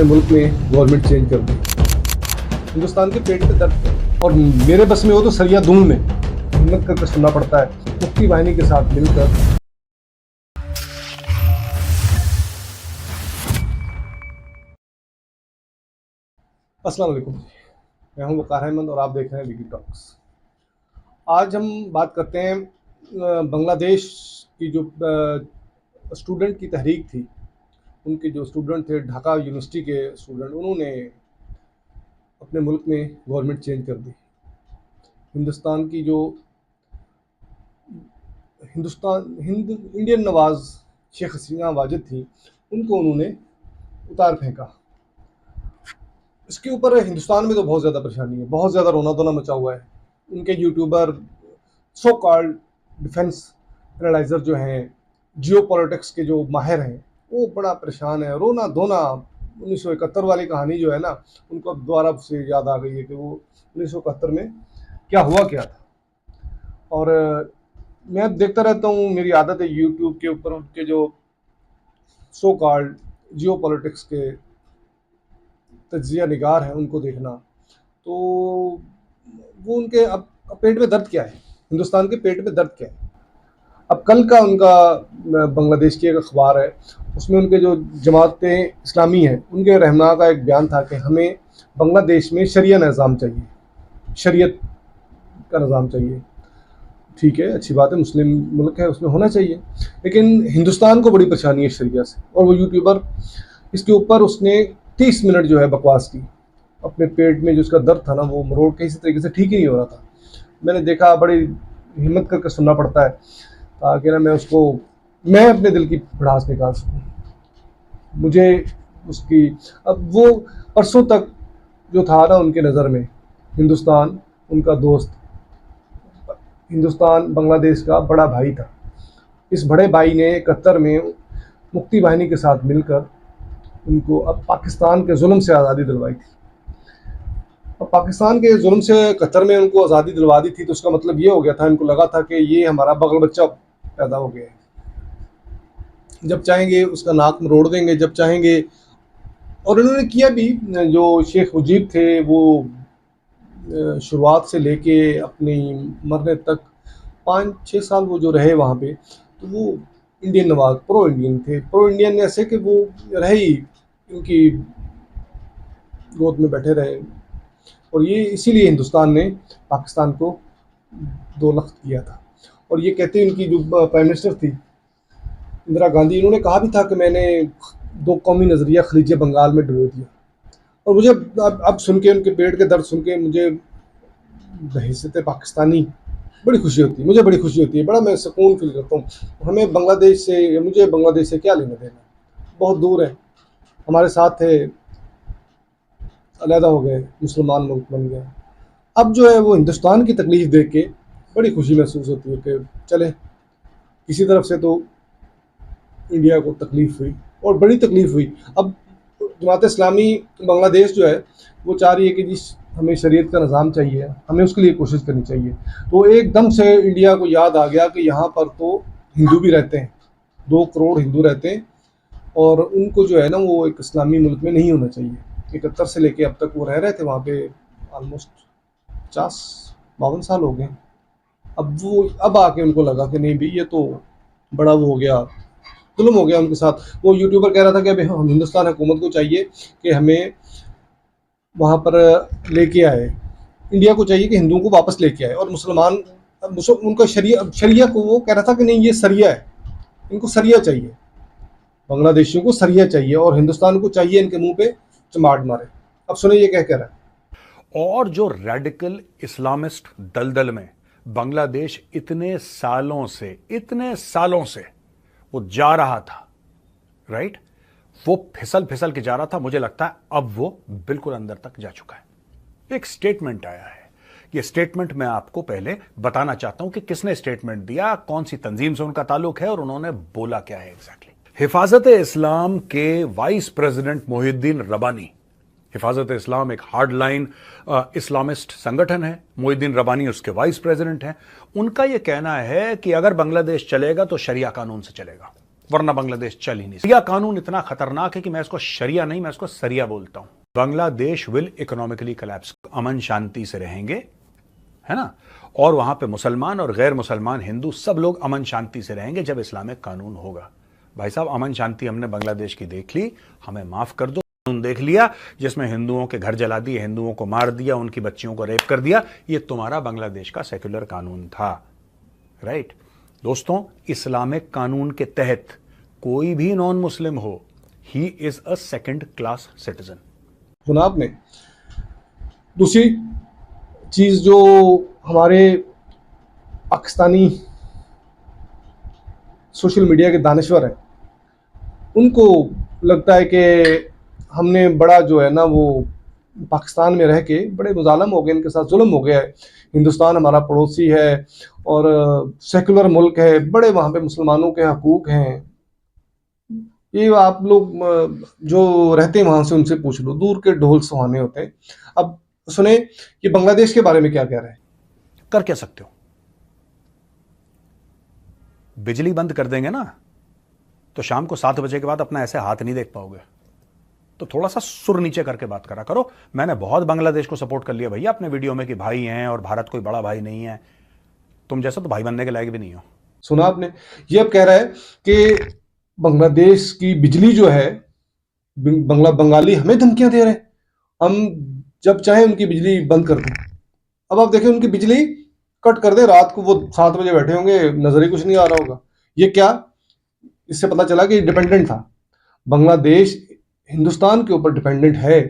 अपने मुल्क में गवर्नमेंट चेंज कर दी। हिंदुस्तान के पेट पे दर्द है और मेरे बस में हो तो सरिया दूं में हिम्मत करके सुनना पड़ता है मुक्ति वाहिनी के साथ मिलकर। अस्सलाम वालेकुम, मैं हूं वकार अहमद और आप देख रहे हैं विकी टॉक्स। आज हम बात करते हैं बांग्लादेश की जो स्टूडेंट की तहरीक थी। उनके जो स्टूडेंट थे ढाका यूनिवर्सिटी के स्टूडेंट, उन्होंने अपने मुल्क में गवर्नमेंट चेंज कर दी। हिंदुस्तान की जो इंडियन नवाज शेख हसीना वाजिद थी, उनको उन्होंने उतार फेंका। इसके ऊपर हिंदुस्तान में तो बहुत ज़्यादा परेशानी है, बहुत ज़्यादा रोना धोना मचा हुआ है। उनके YouTuber so called defence analyser जो हैं, जियो पॉलिटिक्स के जो माहिर हैं, वो बड़ा परेशान है। रोना धोना 1971 वाली कहानी जो है ना, उनको अब दोबारा से याद आ गई है कि वो 1971 में क्या हुआ क्या था। और मैं देखता रहता हूँ, मेरी आदत है यूट्यूब के ऊपर उनके जो सो कॉल्ड जियो पॉलिटिक्स के तज्जिया निगार हैं उनको देखना। तो वो उनके अब पेट में दर्द क्या है, हिंदुस्तान के पेट में दर्द क्या है। अब कल का उनका बांग्लादेश की एक अखबार है, उसमें उनके जो जमात इस्लामी है, उनके रहनुमा का एक बयान था कि हमें बांग्लादेश में शरिया निज़ाम चाहिए, शरीयत का निज़ाम चाहिए। ठीक है, अच्छी बात है, मुस्लिम मुल्क है, उसमें होना चाहिए। लेकिन हिंदुस्तान को बड़ी परेशानी है शरिया से। और वो यूट्यूबर इसके ऊपर उसने 30 मिनट जो है बकवास की। अपने पेट में जो उसका दर्द था ना, वो मरोड़ के इसी तरीके से ठीक ही नहीं हो रहा था। मैंने देखा, बड़ी हिम्मत करके सुनना पड़ता है ताकि ना मैं अपने दिल की भड़ास निकाल सकूँ। मुझे उसकी अब वो परसों तक जो था ना, उनके नज़र में हिंदुस्तान उनका दोस्त, हिंदुस्तान बांग्लादेश का बड़ा भाई था। इस बड़े भाई ने कतर में मुक्ति वाहिनी के साथ मिलकर उनको अब पाकिस्तान के जुल्म से आज़ादी दिलवाई थी। अब पाकिस्तान के जुल्म से कतर में उनको आज़ादी दिलवा दी थी, तो उसका मतलब ये हो गया था, इनको लगा था कि ये हमारा बगल बच्चा पैदा हो गया है, जब चाहेंगे उसका नाक मरोड़ देंगे, जब चाहेंगे। और इन्होंने किया भी। जो शेख मुजीब थे, वो शुरुआत से लेके अपनी मरने तक 5-6 साल वो जो रहे वहाँ पे, तो वो इंडियन नवाज प्रो इंडियन थे। प्रो इंडियन ऐसे कि वो रहे ही इनकी गोद में बैठे रहे। और ये इसीलिए हिंदुस्तान ने पाकिस्तान को 2 लख्त किया था। और ये कहते हैं, इनकी जो प्राइम मिनिस्टर थी इंदिरा गांधी, इन्होंने कहा भी था कि मैंने 2 कौमी नज़रिया खलीज बंगाल में डुबो दिया। और मुझे अब सुन के, उनके पेट के दर्द सुन के, मुझे बहैसियत पाकिस्तानी बड़ी खुशी होती है, मुझे बड़ी खुशी होती है, बड़ा मैं सुकून फील करता हूँ। हमें बांग्लादेश से, मुझे बांग्लादेश से क्या लेना देना, बहुत दूर है, हमारे साथ थे, अलहदा हो गए, मुसलमान मुल्क बन गया। अब जो है वो हिंदुस्तान की तकलीफ़ देख के बड़ी खुशी महसूस होती है कि चले, किसी तरफ से तो इंडिया को तकलीफ़ हुई और बड़ी तकलीफ़ हुई। अब जमात इस्लामी बांग्लादेश जो है वो चाह रही है कि जी हमें शरीयत का निज़ाम चाहिए, हमें उसके लिए कोशिश करनी चाहिए। तो एकदम से इंडिया को याद आ गया कि यहाँ पर तो हिंदू भी रहते हैं, 2 करोड़ हिंदू रहते हैं, और उनको जो है ना, वो एक इस्लामी मुल्क में नहीं होना चाहिए। 71 से लेके अब तक वो रह रहे थे वहाँ पे, ऑलमोस्ट 50-52 साल हो गए। अब आके उनको लगा कि नहीं भाई, ये तो बड़ा वो हो गया, जुल्म हो गया उनके साथ। वो यूट्यूबर कह रहा था कि अभी हम हिंदुस्तान हुकूमत को चाहिए कि हमें वहाँ पर लेके आए, इंडिया को चाहिए कि हिंदुओं को वापस लेके आए। और मुसलमान उनका शरिया को वो कह रहा था कि नहीं, ये सरिया है, इनको सरिया चाहिए, बांग्लादेशियों को सरिया चाहिए, और हिंदुस्तान को चाहिए इनके मुंह पे चमाट मारे। अब सुनिए ये क्या कह रहा है। और जो रेडिकल इस्लामिस्ट दलदल में बांग्लादेश इतने सालों से वो जा रहा था, राइट, वो फिसल फिसल के जा रहा था। मुझे लगता है अब वो बिल्कुल अंदर तक जा चुका है। एक स्टेटमेंट आया है, ये स्टेटमेंट मैं आपको पहले बताना चाहता हूं कि किसने स्टेटमेंट दिया, कौन सी तंजीम से उनका ताल्लुक है और उन्होंने बोला क्या है एग्जैक्टली। हिफाजत इस्लाम के वाइस प्रेसिडेंट मोहिउद्दीन रब्बानी, हिफाजत इस्लाम एक हार्डलाइन इस्लामिस्ट संगठन है, मोहिउद्दीन रब्बानी उसके वाइस प्रेसिडेंट हैं। उनका यह कहना है कि अगर बांग्लादेश चलेगा तो शरिया कानून से चलेगा। वरना बांग्लादेश चल ही नहीं सकता। कानून इतना खतरनाक है कि मैं इसको शरिया नहीं, मैं इसको सरिया बोलता हूं। बांग्लादेश विल इकोनॉमिकली कोलैप्स, अमन शांति से रहेंगे, है ना, और वहां पे मुसलमान और गैर मुसलमान हिंदू सब लोग अमन शांति से रहेंगे जब इस्लामिक कानून होगा। भाई साहब, अमन शांति हमने बांग्लादेश की देख ली, हमें माफ कर दो। कानून देख लिया जिसमें हिंदुओं के घर जला दिए, हिंदुओं को मार दिया, उनकी बच्चियों को रेप कर दिया, ये तुम्हारा बांग्लादेश का सेक्युलर कानून था, राइट। दोस्तों, इस्लामिक कानून के तहत कोई भी नॉन मुस्लिम हो, he is a second class citizen. सुना आपने। दूसरी चीज जो हमारे पाकिस्तानी सोशल मीडिया के दानश्वर हैं, उनको लगता है कि हमने बड़ा जो है ना वो पाकिस्तान में रह के बड़े मुजालम हो गए, इनके साथ जुल्म हो गया है। हिंदुस्तान हमारा पड़ोसी है और सेकुलर मुल्क है, बड़े वहाँ पे मुसलमानों के हकूक़ हैं। ये आप लोग जो रहते हैं वहाँ से उनसे पूछ लो, दूर के ढोल सुहाने होते हैं। अब सुने कि बांग्लादेश के बारे में क्या कह रहे हैं। कर क्या सकते हो? बिजली बंद कर देंगे ना तो शाम को 7 बजे के बाद अपना ऐसे हाथ नहीं देख पाओगे। तो थोड़ा सा सुर नीचे करके बात करा करो। मैंने बहुत बांग्लादेश को सपोर्ट कर लिया भैया अपने वीडियो में कि भाई हैं और भारत कोई बड़ा भाई नहीं है। तुम जैसा तो भाई बनने के लायक भी नहीं हो। सुना आपने। ये अब कह रहा है कि बांग्लादेश की बिजली जो है, बंगाली हमें धमकियां दे रहे हैं, हम जब चाहे उनकी बिजली बंद कर दें। अब आप देखें उनकी बिजली कट कर दे, रात को वो 7 बजे बैठे होंगे, नजर ही कुछ नहीं आ रहा होगा। ये क्या, इससे पता चला कि डिपेंडेंट था। बांग्लादेश हिंदुस्तान के ऊपर डिपेंडेंट है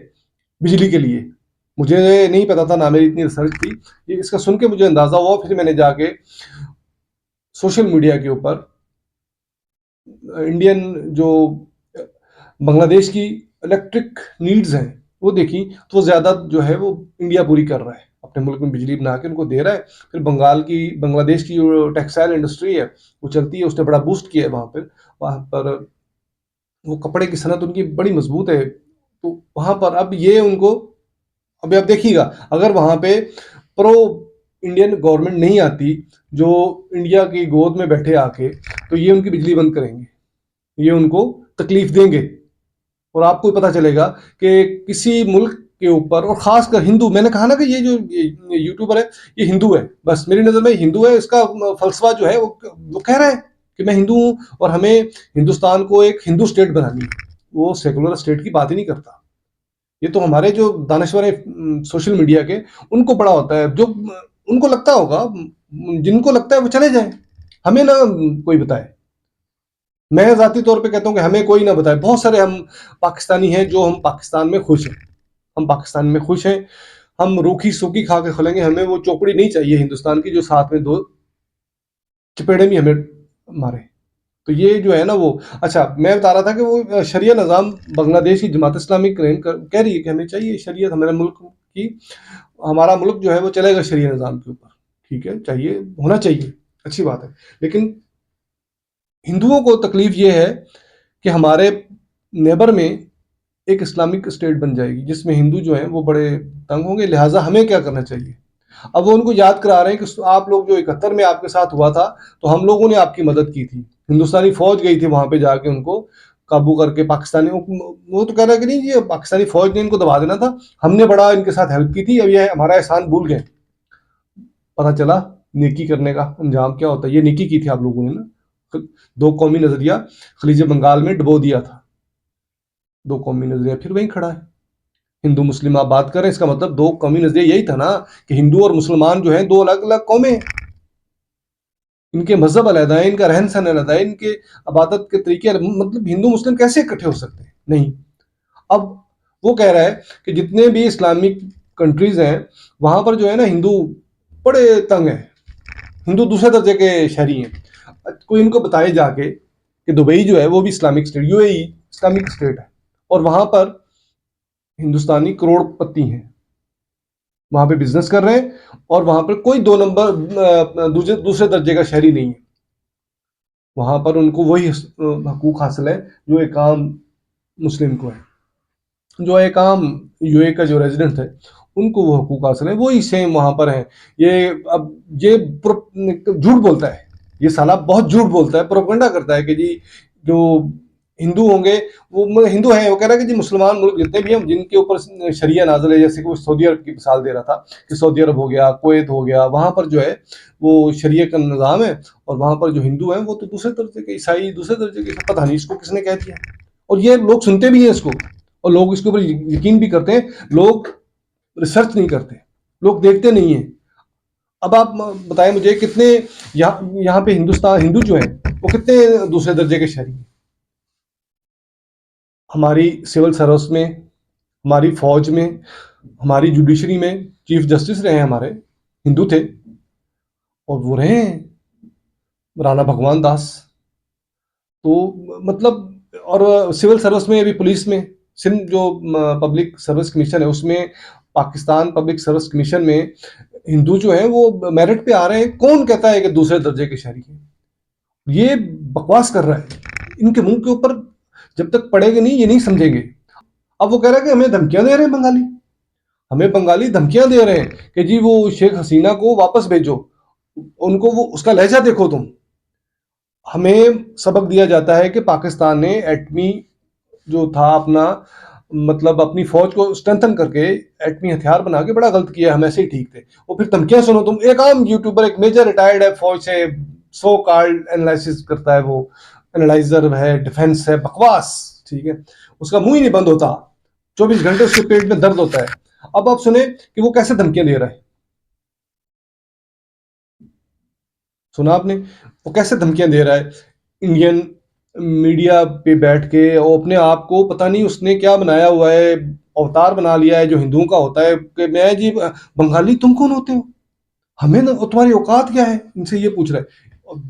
बिजली के लिए। मुझे नहीं पता था, ना मेरी इतनी रिसर्च थी। ये इसका सुन के मुझे अंदाजा हुआ, फिर मैंने जाके सोशल मीडिया के ऊपर इंडियन जो बांग्लादेश की इलेक्ट्रिक नीड्स हैं वो देखी, तो वो ज़्यादा जो है वो इंडिया पूरी कर रहा है, अपने मुल्क में बिजली बना के उनको दे रहा है। फिर बांग्लादेश की जो टेक्सटाइल इंडस्ट्री है वो चलती है, उसने बड़ा बूस्ट किया है वहाँ पर वो कपड़े की सनत उनकी बड़ी मजबूत है। तो वहाँ पर अब ये उनको, अभी आप देखिएगा, अगर वहाँ पे प्रो इंडियन गवर्नमेंट नहीं आती जो इंडिया की गोद में बैठे आके, तो ये उनकी बिजली बंद करेंगे, ये उनको तकलीफ देंगे। और आपको पता चलेगा कि किसी मुल्क के ऊपर, और खासकर हिंदू, मैंने कहा ना कि ये जो यूट्यूबर है ये हिंदू है, बस मेरी नज़र में हिंदू है। इसका फलसफा जो है वो कह रहा है कि मैं हिंदू हूँ और हमें हिंदुस्तान को एक हिंदू स्टेट बनानी है। वो सेकुलर स्टेट की बात ही नहीं करता। ये तो हमारे जो दानश्वर है सोशल मीडिया के, उनको बड़ा होता है। जो उनको लगता होगा, जिनको लगता है वो चले जाए, हमें ना कोई बताए। मैं जाती तौर पे कहता हूँ कि हमें कोई ना बताए। बहुत सारे हम पाकिस्तानी हैं जो हम पाकिस्तान में खुश हैं, हम पाकिस्तान में खुश हैं, हम रूखी सूखी खा के खुलेंगे। हमें वो चौपड़ी नहीं चाहिए हिंदुस्तान की जो साथ में 2 चपेड़े भी हमें मारे। तो ये जो है ना वो, अच्छा मैं बता रहा था कि वो शरिया निज़ाम बांग्लादेश की जमात इस्लामी क्लेम कह रही है कि हमें चाहिए शरीयत, हमारे मुल्क की, हमारा मुल्क जो है वो चलेगा शरिया निज़ाम के ऊपर। ठीक है, चाहिए, होना चाहिए, अच्छी बात है। लेकिन हिंदुओं को तकलीफ ये है कि हमारे नेबर में एक इस्लामिक स्टेट बन जाएगी जिसमें हिंदू जो हैं वो बड़े तंग होंगे। लिहाजा हमें क्या करना चाहिए। अब वो उनको याद करा रहे हैं कि आप लोग जो 71 में आपके साथ हुआ था तो हम लोगों ने आपकी मदद की थी, हिंदुस्तानी फौज गई थी वहां पे जाके उनको काबू करके। पाकिस्तानी वो तो कह रहा है कि नहीं, ये पाकिस्तानी फौज ने इनको दबा देना था, हमने बड़ा इनके साथ हेल्प की थी, अब ये हमारा एहसान भूल गए। पता चला नेकी करने का अंजाम क्या होता है। ये नेकी की थी आप लोगों ने ना, 2 कौमी नजरिया खलीज बंगाल में डुबो दिया था। 2 कौमी नजरिया फिर वहीं खड़ा है। हिंदू मुस्लिम आप बात करें, इसका मतलब 2 कौमी नजरिया यही था ना कि हिंदू और मुसलमान जो हैं 2 अलग अलग कौमें हैं, इनके मजहब अलग है, इनका रहन सहन अलग है, इनके इबादत के तरीके, मतलब हिंदू मुस्लिम कैसे इकट्ठे हो सकते हैं? नहीं। अब वो कह रहा है कि जितने भी इस्लामिक कंट्रीज हैं वहां पर जो है ना हिंदू बड़े तंग हैं, हिंदू दूसरे दर्जे के शहरी हैं। कोई इनको बताए जाके कि दुबई जो है वो भी Islamic state, UAE Islamic state है, और वहां पर हिंदुस्तानी करोड़पति हैं, वहां पे बिजनेस कर रहे हैं, और वहां पर कोई 2 नंबर दूसरे दर्जे का शहरी नहीं है। वहां पर उनको वही हकूक हासिल है जो एक आम मुस्लिम को है, जो एक आम यूए का जो रेजिडेंट है उनको वो हकूक हासिल है, वही सेम वहां पर है। ये अब ये झूठ बोलता है, ये साला बहुत झूठ बोलता है, प्रोपेगेंडा करता है कि जी जो हिंदू होंगे, वो हिंदू हैं, वो कह रहा है कि जी मुसलमान मुल्क जितने भी हैं जिनके ऊपर शरिया नाज़िल है, जैसे कि वो सऊदी अरब की मिसाल दे रहा था कि सऊदी अरब हो गया, कुवैत हो गया, वहाँ पर जो है वो शरिया का निज़ाम है, और वहाँ पर जो हिंदू हैं वो तो दूसरे दर्जे के, ईसाई दूसरे दर्जे के, पता नहीं इसको किसने कह दिया। और ये लोग सुनते भी हैं इसको, और लोग इसके ऊपर यकीन भी करते हैं, लोग रिसर्च नहीं करते, लोग देखते नहीं हैं। अब आप बताएं मुझे कितने यहाँ पे हिंदुस्तान हिंदू जो है वो कितने दूसरे दर्जे के शहरी हैं। हमारी सिविल सर्विस में, हमारी फौज में, हमारी जुडिशरी में चीफ जस्टिस रहे हैं हमारे, हिंदू थे, और वो रहे हैं राणा भगवान दास। तो मतलब, और सिविल सर्विस में अभी पुलिस में, सिंध जो पब्लिक सर्विस कमीशन है उसमें, पाकिस्तान पब्लिक सर्विस कमीशन में हिंदू जो है वो मेरिट पे आ रहे हैं। कौन कहता है कि दूसरे दर्जे के शहरी हैं? ये बकवास कर रहा है, इनके मुंह के ऊपर जब तक पड़ेगा नहीं ये नहीं समझेंगे। अब वो कह रहा है कि हमें धमकियां दे रहे हैं बंगाली, हमें बंगाली धमकियां दे रहे हैं कि जी वो शेख हसीना को वापस भेजो, उनको वो उसका लहजा देखो तुम। हमें सबक दिया जाता है कि पाकिस्तान ने एटमी जो था अपना, मतलब अपनी फौज को स्ट्रेंथन करके एटमी हथियार बना के बड़ा गलत किया, हम ऐसे ही ठीक थे। और फिर धमकियां सुनो तुम, एक आम यूट्यूबर, एक मेजर रिटायर्ड है फौज से, सो कॉल्ड एनालिसिस करता है, वो एनालाइजर है, डिफेंस है, बकवास, ठीक है, उसका मुंह ही नहीं बंद होता, 24 घंटे उसके पेट में दर्द होता है। अब आप सुने कि वो कैसे धमकियां दे रहा है, सुना आपने वो कैसे धमकियां दे रहा है? इंडियन मीडिया पे बैठ के, और अपने आप को पता नहीं उसने क्या बनाया हुआ है, अवतार बना लिया है जो हिंदुओं का होता है कि मैं जी बंगाली, तुम कौन होते हो, हमें ना, तुम्हारी औकात क्या है, इनसे ये पूछ रहा है। और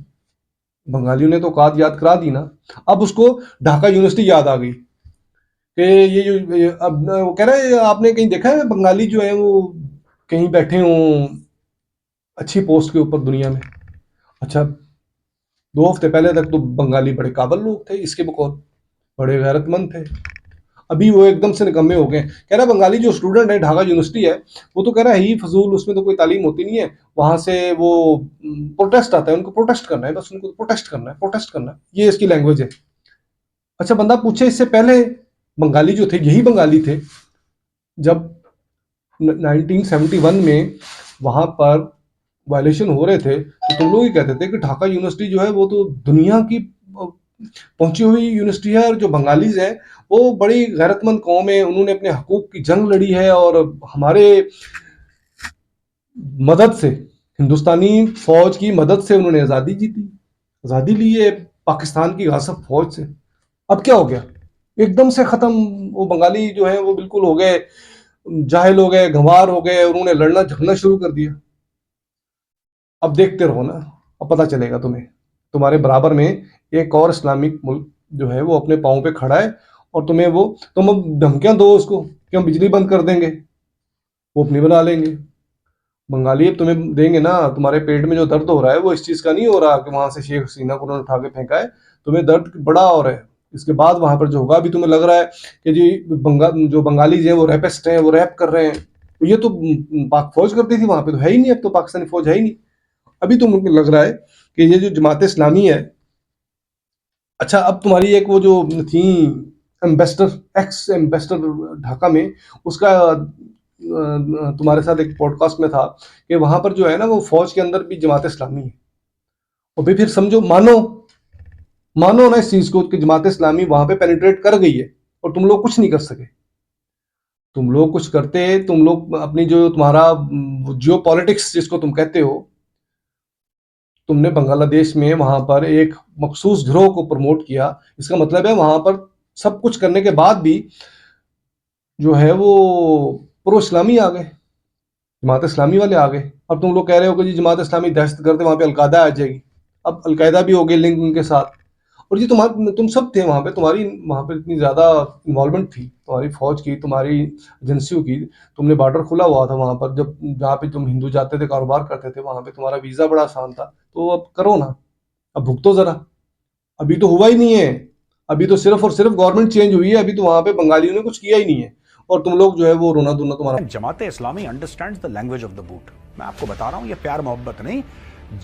बंगालियों ने तो औकात याद करा दी ना। अब उसको ढाका यूनिवर्सिटी याद आ गई कि ये जो अब वो कह रहा है, आपने कहीं देखा है बंगाली जो है वो कहीं बैठे हों अच्छी पोस्ट के ऊपर दुनिया में? अच्छा, 2 हफ्ते पहले तक तो बंगाली बड़े काबिल लोग थे, इसके बकौल बड़े गैरतमंद थे। अभी वो एकदम से निकम्मे हो गए। कह रहा बंगाली जो स्टूडेंट है, ढाका यूनिवर्सिटी है, वो तो कह रहा है ही फजूल, उसमें तो कोई तालीम होती नहीं है, वहां से वो प्रोटेस्ट आता है, उनको प्रोटेस्ट करना है, बस उनको प्रोटेस्ट करना है, प्रोटेस्ट करना है, ये इसकी लैंग्वेज है। अच्छा, बंदा पूछे इससे पहले बंगाली जो थे, यही बंगाली थे जब 1971 में वहां पर वायलेशन हो रहे थे, तो तुम लोग ही कहते थे कि ढाका यूनिवर्सिटी जो है वो तो दुनिया की पहुंची हुई यूनिवर्सिटी है, और जो बंगालीज हैं वो बड़ी गैरतमंद कौम है, उन्होंने अपने हकूक की जंग लड़ी है, और हमारे मदद से, हिंदुस्तानी फौज की मदद से उन्होंने आज़ादी जीती, आज़ादी ली है पाकिस्तान की गासब फौज से। अब क्या हो गया, एकदम से खत्म, वो बंगाली जो है वो बिल्कुल हो गए, जाहिल हो गए, गंवार हो गए, उन्होंने लड़ना झगड़ना शुरू कर दिया। अब देखते रहो ना, अब पता चलेगा तुम्हें, तुम्हारे बराबर में एक और इस्लामिक मुल्क जो है वो अपने पाँव पे खड़ा है, और तुम्हें वो, तुम अब धमकियां दो उसको कि हम बिजली बंद कर देंगे, वो अपनी बना लेंगे। बंगाली अब तुम्हें देंगे ना, तुम्हारे पेट में जो दर्द हो रहा है वो इस चीज़ का नहीं हो रहा कि वहां से शेख हसीना को उन्होंने उठा के फेंका है, तुम्हें दर्द बड़ा हो रहा है। इसके बाद वहां पर जो होगा, अभी तुम्हें लग रहा है कि जी जो बंगाली हैं वो रैपिस्ट हैं, वो रैप कर रहे हैं, तो ये तो पाक फौज करती थी, वहां पे तो है ही नहीं, अब तो पाकिस्तानी फौज है ही नहीं। अभी तो मुझे लग रहा है कि ये जो जमात इस्लामी है, अच्छा अब तुम्हारी एक वो जो थी एम्बेसडर, एक्स एम्बेसडर ढाका में, उसका तुम्हारे साथ एक पॉडकास्ट में था कि वहां पर जो है ना वो फौज के अंदर भी जमात इस्लामी है। और भी फिर समझो, मानो मानो ना इस चीज को कि जमात इस्लामी वहां पे पेनिट्रेट कर गई है, और तुम लोग कुछ नहीं कर सके। तुम लोग कुछ करते, तुम लोग अपनी जो तुम्हारा जियो पॉलिटिक्स जिसको तुम कहते हो, तुमने बांग्लादेश में वहां पर एक मखसूस गिरोह को प्रमोट किया, इसका मतलब है वहां पर सब कुछ करने के बाद भी जो है वो प्रो इस्लामी आ गए, जमात इस्लामी वाले आ गए। अब तुम लोग कह रहे हो कि जी जमात इस्लामी दहशतगर्द है, वहां पे अलकायदा आ जाएगी। अब अलकायदा भी हो गई लिंक उनके साथ, और जी तुम सब थे वहां पे, तुम्हारी वहां पे इतनी ज्यादा इन्वॉल्वमेंट थी, तुम्हारी फौज की, तुम्हारी एजेंसियों की, तुमने बॉर्डर खुला हुआ था वहां पर, जब जहाँ पे तुम हिंदू जाते थे, कारोबार करते थे, वहां पे तुम्हारा वीजा बड़ा आसान था, तो अब करो ना, अब भुगतो जरा। अभी तो हुआ ही नहीं है, अभी तो सिर्फ और सिर्फ गवर्नमेंट चेंज हुई है, अभी तो वहां पे बंगालियों ने कुछ किया ही नहीं है, और तुम लोग जो है वो रोना धोना तुम्हारा। Jamaat Islami understands the language of the boot. मैं आपको बता रहा हूं, ये प्यार मोहब्बत नहीं,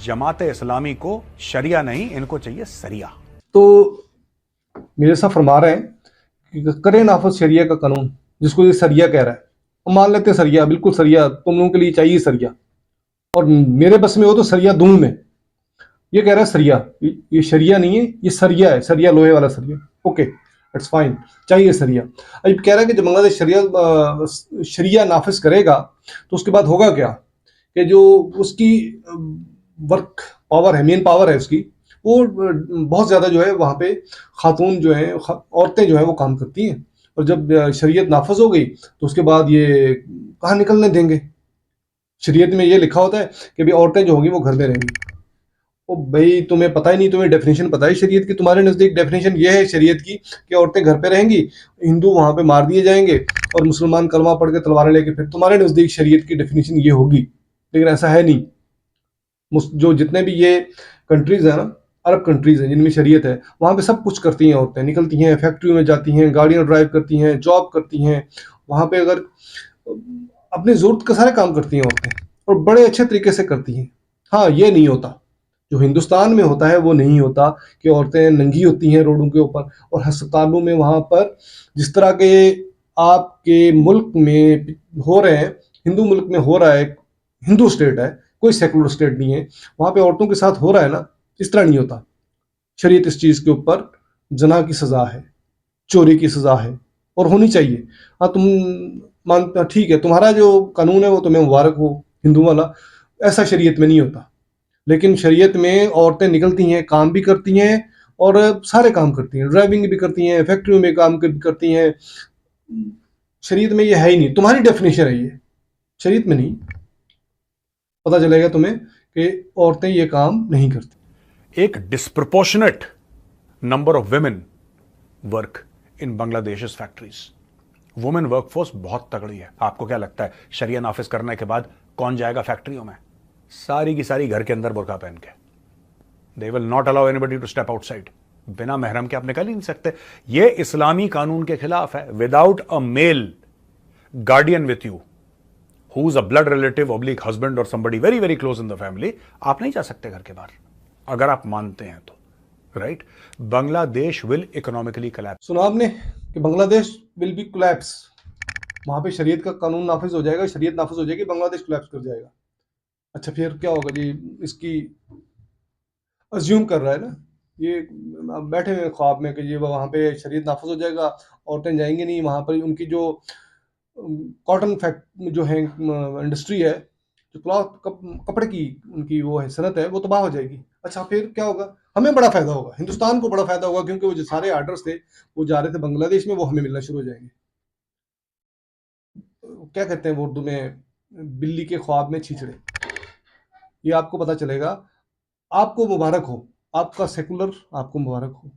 जमात इस्लामी को शरिया नहीं, इनको चाहिए सरिया। तो मिर्जा फरमा रहे हैं कि करें नाफज शरिया का कानून, जिसको ये सरिया कह रहा है। हम मान लेते हैं सरिया, बिल्कुल सरिया, तुम लोगों के लिए चाहिए सरिया, और मेरे बस में हो तो सरिया दूं मैं। ये कह रहा है सरिया, ये शरिया नहीं है, ये सरिया है, सरिया लोहे वाला सरिया। ओके, इट्स फाइन, चाहिए सरिया। अब कह रहा है कि जब बांग्लादेश शरिया नाफिज करेगा तो उसके बाद होगा क्या, कि जो उसकी वर्क पावर है, मेन पावर है उसकी, वो बहुत ज़्यादा जो है वहाँ पे खातून जो है, औरतें जो है वो काम करती हैं। और जब शरीयत नाफज हो गई तो उसके बाद ये कहाँ निकलने देंगे। शरीयत में ये लिखा होता है कि भाई औरतें जो होंगी वो घर में रहेंगी। ओ भाई, तुम्हें पता ही नहीं, तुम्हें डेफिनेशन पता है शरीयत की? तुम्हारे नज़दीक डेफिनेशन ये है शरीयत की कि औरतें घर पे रहेंगी, हिंदू वहाँ पे मार दिए जाएंगे, और मुसलमान कलमा पढ़ के तलवारें लेके, फिर तुम्हारे नज़दीक शरीयत की डेफिनेशन ये होगी। लेकिन ऐसा है नहीं। जो जितने भी ये कंट्रीज है ना, अरब कंट्रीज हैं जिनमें शरीयत है, वहाँ पे सब कुछ करती हैं औरतें, निकलती हैं, फैक्ट्री में जाती हैं, गाड़ियाँ ड्राइव करती हैं, जॉब करती हैं, वहाँ पे अगर अपनी ज़रूरत के सारे काम करती हैं औरतें, और बड़े अच्छे तरीके से करती हैं। हाँ, ये नहीं होता जो हिंदुस्तान में होता है, वो नहीं होता कि औरतें नंगी होती हैं रोडों के ऊपर, और अस्पतालों में वहाँ पर जिस तरह के आपके मुल्क में हो रहे हैं, हिंदू मुल्क में हो रहा है, हिंदू स्टेट है, कोई सेकुलर स्टेट नहीं है, वहाँ पे औरतों के साथ हो रहा है ना, इस तरह नहीं होता। शरीयत इस चीज़ के ऊपर जना की सज़ा है, चोरी की सज़ा है, और होनी चाहिए। हाँ, तुम मानता, ठीक है, तुम्हारा जो कानून है वो तुम्हें मुबारक हो, हिंदू वाला, ऐसा शरीयत में नहीं होता। लेकिन शरीयत में औरतें निकलती हैं, काम भी करती हैं, और सारे काम करती हैं, ड्राइविंग भी करती हैं, फैक्ट्रियों में काम करती हैं। शरीयत में ये है ही नहीं, तुम्हारी डेफिनेशन है ये, शरीयत में नहीं। पता चलेगा तुम्हें कि औरतें ये काम नहीं करती। एक disproportionate number of women work in Bangladesh factories. Women workforce बहुत तगड़ी है। आपको क्या लगता है शरिया नाफिज करने के बाद कौन जाएगा फैक्ट्रियों में? सारी की सारी घर के अंदर बुर्का पहन के। They will not allow anybody to step outside. बिना महरम के आप निकल ही नहीं सकते। यह इस्लामी कानून के खिलाफ है। Without a male guardian with you, who is a blood relative oblique husband और somebody very very close in the family, आप नहीं जा सकते घर के बाहर, अगर आप मानते हैं तो। Right? Bangladesh will economically collapse. सुना आपने कि बांग्लादेश विल बी कोलैप्स, वहां पे शरीयत का कानून नाफिज हो जाएगा, शरीयत नाफिज हो जाएगी, बांग्लादेश कोलैप्स कर जाएगा। अच्छा, फिर क्या होगा जी? इसकी अज्यूम कर रहा है ना ये, अब बैठे हुए हैं ख्वाब में कि ये वहाँ पे शरीयत नाफिज हो जाएगा, औरतें जाएंगी नहीं वहाँ पर, उनकी जो कॉटन फैक्ट जो है इंडस्ट्री है, जो क्लॉथ कपड़े की उनकी वो है सनत है, वो तबाह हो जाएगी। अच्छा, फिर क्या होगा? हमें बड़ा फायदा होगा, हिंदुस्तान को बड़ा फायदा होगा, क्योंकि वो जो सारे आर्डर्स थे वो जा रहे थे बांग्लादेश में, वो हमें मिलना शुरू हो जाएंगे। क्या कहते हैं वो उर्दू में, बिल्ली के ख्वाब में छीछड़े। ये आपको पता चलेगा। आपको मुबारक हो, आपका सेकुलर आपको मुबारक हो।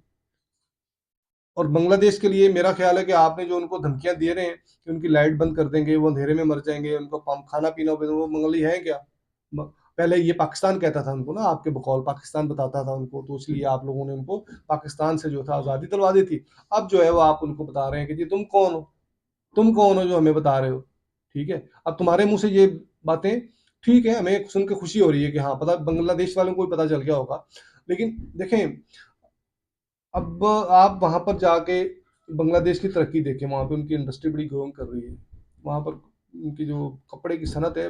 और बांग्लादेश के लिए मेरा ख्याल है कि आपने जो उनको धमकियां दे रहे हैं कि उनकी लाइट बंद कर देंगे, वो अंधेरे में मर जाएंगे, उनको खाना पीना, वो बंगाली है क्या? पहले ये पाकिस्तान कहता था उनको ना, आपके बकौल पाकिस्तान बताता था उनको, तो इसलिए आप लोगों ने उनको पाकिस्तान से जो था आज़ादी दिलवा दी थी। अब जो है वो आप उनको बता रहे हैं कि जी तुम कौन हो, तुम कौन हो जो हमें बता रहे हो? ठीक है, अब तुम्हारे मुंह से ये बातें, ठीक है, हमें सुन के खुशी हो रही है कि हाँ, पता बांग्लादेश वालों को भी पता चल गया होगा। लेकिन देखें, अब आप वहां पर जाके बांग्लादेश की तरक्की देखें, वहां पे उनकी इंडस्ट्री बड़ी ग्रोइंग कर रही है, वहां पर उनकी जो कपड़े की सनत है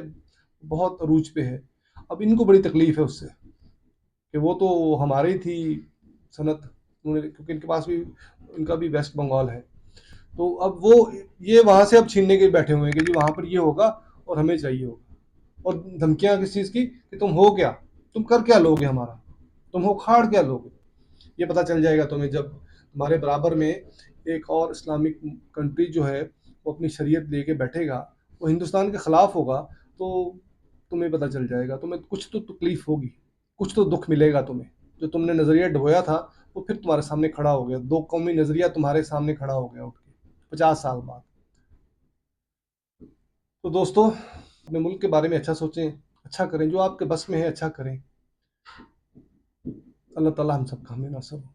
बहुत अरूज पे है। अब इनको बड़ी तकलीफ है उससे कि वो तो हमारी थी सनत, उन्होंने, क्योंकि इनके पास भी, इनका भी वेस्ट बंगाल है, तो अब वो ये वहां से अब छीनने के बैठे हुए हैं कि जी वहां पर ये होगा और हमें चाहिए होगा। और धमकियां किस चीज की, कि तुम हो क्या, तुम कर क्या लोगे हमारा, तुम हो खाड़ क्या लोगे। ये पता चल जाएगा तुम्हें जब तुम्हारे बराबर में एक और इस्लामिक कंट्री जो है वो अपनी शरीयत लेके बैठेगा, वो हिंदुस्तान के खिलाफ होगा, तो तुम्हें पता चल जाएगा, तुम्हें कुछ तो तकलीफ होगी, कुछ तो दुख मिलेगा तुम्हें। जो तुमने नज़रिया ढोया था वो फिर तुम्हारे सामने खड़ा हो गया, दो कौमी नज़रिया तुम्हारे सामने खड़ा हो गया उठ के 50 साल बाद। तो दोस्तों, अपने मुल्क के बारे में अच्छा सोचें, अच्छा करें, जो आपके बस में है अच्छा करें। अल्लाह ताला हम सबका हमें नासब हो।